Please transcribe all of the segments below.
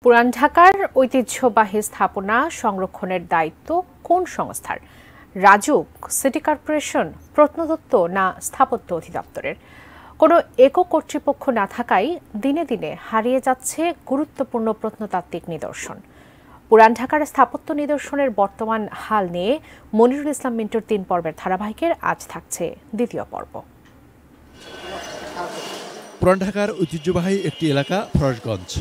পুরান ঢাকার ঐতিহ্যবাহী স্থাপনা সংরক্ষণের দায়িত্ব কোন সংস্থার? রাজুক, সিটি কর্পোরেশন, প্রত্নতত্ত্ব না স্থাপত্য অধিদপ্তরের? কোনো একক কর্তৃপক্ষ না থাকায় দিনে দিনে হারিয়ে যাচ্ছে গুরুত্বপূর্ণ প্রত্নতাত্ত্বিক নিদর্শন। পুরান ঢাকার স্থাপত্য নিদর্শনের বর্তমান হাল নিয়ে মনিরুল ইসলাম মিন্টুর ৩ পর্বের ধারাবাহিকের আজ থাকছে দ্বিতীয় পর্ব। পুরান ঢাকার ঐতিহ্যবাহী একটি এলাকা ফরাসগঞ্জ।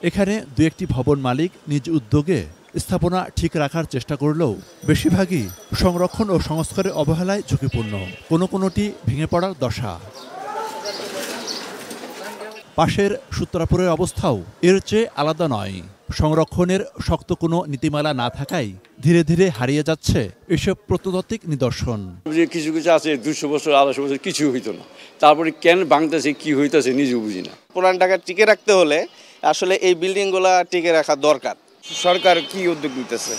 এখানে দু একটি ভবন মালিক নিজ উদ্যোগে স্থাপনা ঠিক রাখার চেষ্টা করলেও বেশিরভাগই সংরক্ষণ ও সংস্কারের অবহেলায় ঝুঁকিপূর্ণ, কোনোটি ভেঙে পড়ার দশা। পাশের সূত্রাপুরের অবস্থাও এর চেয়ে আলাদা নয়। সংরক্ষণের শক্ত কোনো নীতিমালা না থাকায় ধীরে ধীরে হারিয়ে যাচ্ছে এসব প্রত্নতাত্ত্বিক নিদর্শন। যে কিছু কিছু আছে 200 বছর 250 বছর কিছু হইতো না, তারপরে কেন ভাঙতেছে কি হইতেছে নিজেও বুঝি না। পুরান ঢাকা টিকে রাখতে হলে আসলে এই বিল্ডিংগুলা টিকে রাখা দরকার। সরকার কি উদ্যোগ নিতেছে?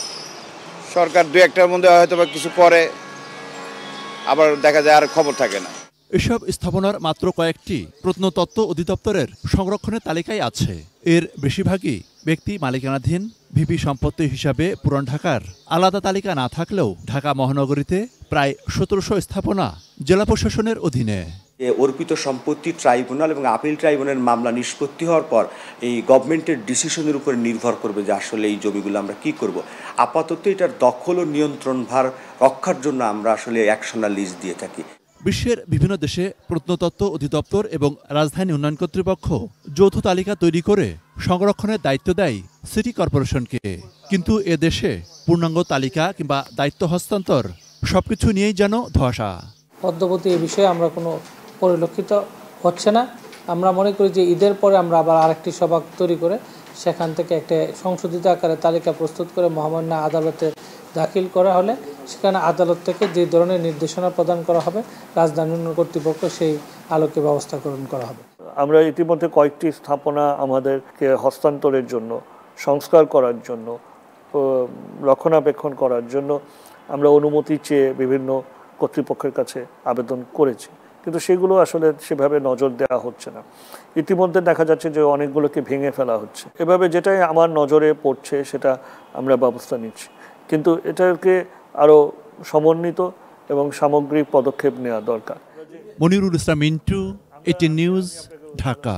সরকার দু একটার মধ্যে হয়তো বা কিছু করে, আবার দেখা যায় আর খবর থাকে না। এসব স্থাপনার মাত্র কয়েকটি প্রত্নতত্ত্ব অধিদপ্তরের সংরক্ষণের তালিকায় আছে। এর বেশিরভাগই ব্যক্তি মালিকানাধীন। ভিপি সম্পত্তি হিসাবে পুরান ঢাকার আলাদা তালিকা না থাকলেও ঢাকা মহানগরীতে প্রায় 1700 স্থাপনা জেলা প্রশাসনের অধীনে। অর্পিত সম্পত্তি ট্রাইব্যুনাল এবং আপিল ট্রাইব্যুনালের মামলা নিষ্পত্তি হওয়ার পর এই গভর্নমেন্টের ডিসিশনের উপরে নির্ভর করবে যে আসলে এই জমিগুলো আমরা কি করব। আপাতত এটার দখল ও নিয়ন্ত্রণ ভার রক্ষার জন্য আমরা আসলে অ্যাকশনাল লিজ দিয়ে থাকি। বিশ্বের বিভিন্ন দেশে প্রত্নতত্ত্ব অধিদপ্তর এবং রাজধানী উন্নয়ন কর্তৃপক্ষ যৌথ তালিকা তৈরি করে সংরক্ষণের দায়িত্ব দেয় সিটি কর্পোরেশনকে। কিন্তু এ দেশে পূর্ণাঙ্গ তালিকা কিংবা দায়িত্ব হস্তান্তর সবকিছু নিয়েই যেন ধোঁয়াশা। পদ্মবতী এ বিষয়ে আমরা কোনো পরিলক্ষিত হচ্ছে না। আমরা মনে করি যে ঈদের পরে আমরা আবার আরেকটি সভা তৈরি করে সেখান থেকে একটা সংশোধিত আকারে তালিকা প্রস্তুত করে মহামান্য আদালতে দাখিল করা হলে সেখানে আদালত থেকে যে ধরনের নির্দেশনা প্রদান করা হবে রাজধানী উন্নয়ন কর্তৃপক্ষ সেই আলোকে ব্যবস্থাকরণ করা হবে। আমরা ইতিমধ্যে কয়েকটি স্থাপনা আমাদেরকে হস্তান্তরের জন্য, সংস্কার করার জন্য, রক্ষণাবেক্ষণ করার জন্য আমরা অনুমতি চেয়ে বিভিন্ন কর্তৃপক্ষের কাছে আবেদন করেছি, কিন্তু সেগুলো আসলে সেভাবে নজর দেওয়া হচ্ছে না। ইতিমধ্যে দেখা যাচ্ছে যে অনেকগুলোকে ভেঙে ফেলা হচ্ছে। এভাবে যেটাই আমার নজরে পড়ছে সেটা আমরা ব্যবস্থা নিচ্ছি, কিন্তু এটাকে আরও সমন্বিত এবং সামগ্রিক পদক্ষেপ নেওয়া দরকার। মনিরুল ইসলাম মিন্টু, 18 নিউজ, ঢাকা।